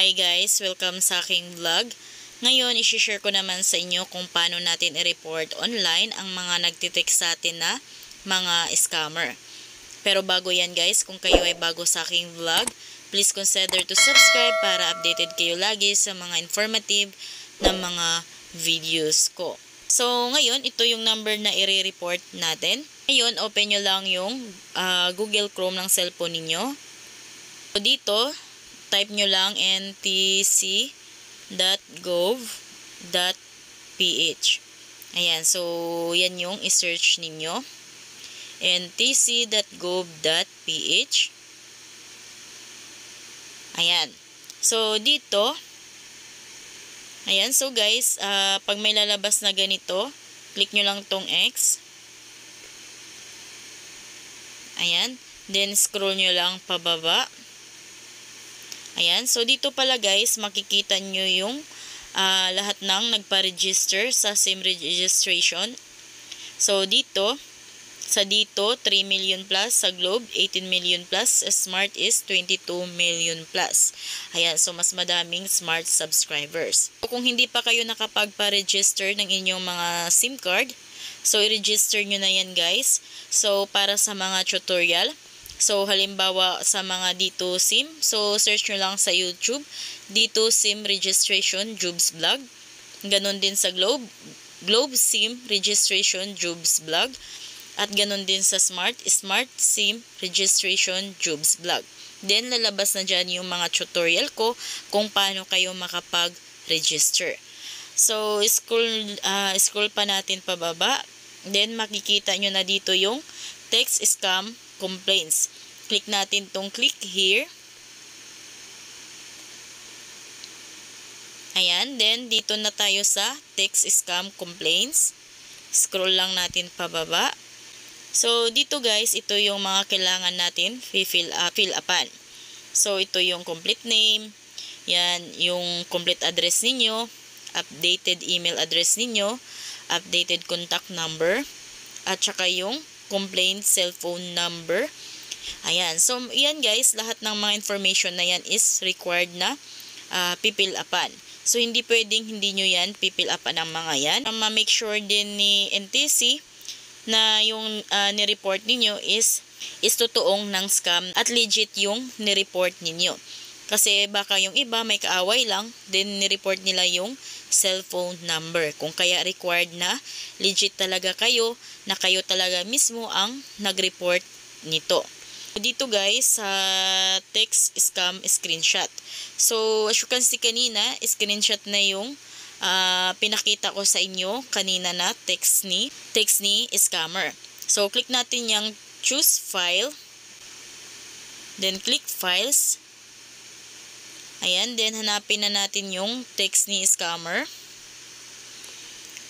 Hi guys! Welcome sa aking vlog. Ngayon, isi-share ko naman sa inyo kung paano natin i-report online ang mga nagtitext sa atin na mga scammer. Pero bago yan guys, kung kayo ay bago sa aking vlog, please consider to subscribe para updated kayo lagi sa mga informative na mga videos ko. So, ngayon, ito yung number na i-report natin. Ngayon, open nyo lang yung Google Chrome ng cellphone ninyo. So, dito, type nyo lang ntc.gov.ph. Ayan, so yan yung i-search ninyo. ntc.gov.ph. Ayan. So dito, ayan, so guys, pag may lalabas na ganito, click nyo lang tong X. Ayan, then scroll nyo lang pababa. Ayan, so dito pala guys, makikita nyo yung lahat ng nagpa-register sa SIM registration. So dito, 3 million plus, sa Globe 18 million plus, Smart is 22 million plus. Ayan, so mas madaming Smart subscribers. So kung hindi pa kayo nakapagpa-register ng inyong mga SIM card, so i-register nyo na yan guys. So para sa mga tutorial, so halimbawa sa mga D2 SIM, so search nyo lang sa YouTube, D2 SIM registration Jubes Vlog. Ganon din sa Globe SIM registration Jubes Vlog. At ganon din sa Smart SIM registration Jubes Vlog. Then lalabas na dyan yung mga tutorial ko kung paano kayo makapag-register. So scroll pa natin pababa. Then makikita nyo na dito yung text scam complaints. Click natin tong click here. Ayan, then dito na tayo sa text scam complaints. Scroll lang natin pababa. So dito guys, ito yung mga kailangan natin fill upan. So ito yung complete name, yan yung complete address ninyo, updated email address ninyo, updated contact number, at saka yung complaint cellphone number. Ayan, so yan guys, lahat ng mga information na yan is required na pipil upan. So hindi pwedeng hindi nyo yan pipil upan ng mga yan. Ma-make sure din ni NTC na yung ni-report ninyo is totoong ng scam at legit yung ni-report ninyo. Kasi baka yung iba may kaaway lang, then ni-report nila yung cellphone number. Kung kaya required na legit talaga kayo, na kayo talaga mismo ang nag-report nito. Dito guys, sa text scam screenshot. So as you can see kanina, screenshot na yung pinakita ko sa inyo kanina na text ni scammer. So click natin yung choose file, then click files. Ayan, then hanapin na natin yung text ni scammer.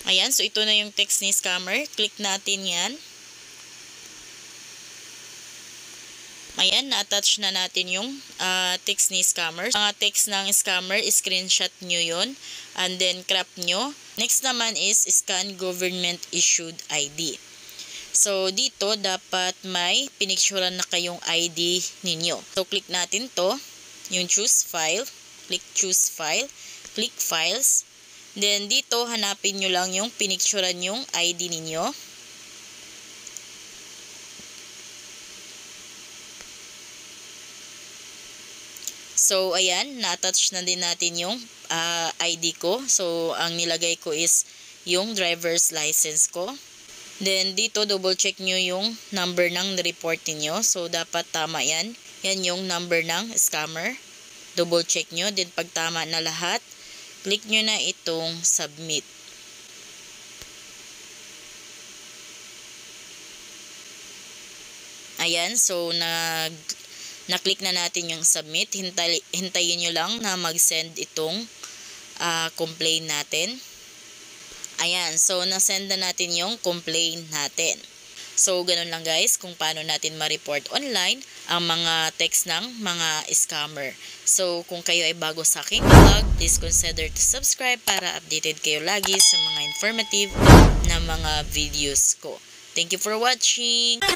Ayan, so ito na yung text ni scammer. Click natin yan. Ayan, na-attach na natin yung text ni scammer. Mga text ng scammer, screenshot nyo yun. And then crop nyo. Next naman is scan government issued ID. So dito, dapat may pinicturean na kayong ID ninyo. So click natin to. Yung choose file, click choose file, click files, then dito hanapin nyo lang yung pinicturean yung ID ninyo. So ayan, na-attach na din natin yung ID ko. So ang nilagay ko is yung driver's license ko. Then dito double check nyo yung number ng report niyo. So dapat tama yan. Yan yung number ng scammer. Double check nyo. Then pag tama na lahat, click nyo na itong submit. Ayan. So na-click na natin yung submit. Hintayin nyo lang na mag-send itong complaint natin. Ayan. So na-send na natin yung complaint natin. So, ganun lang guys kung paano natin ma-report online ang mga text ng mga scammer. So, kung kayo ay bago sa aking vlog, please consider to subscribe para updated kayo lagi sa mga informative na mga videos ko. Thank you for watching!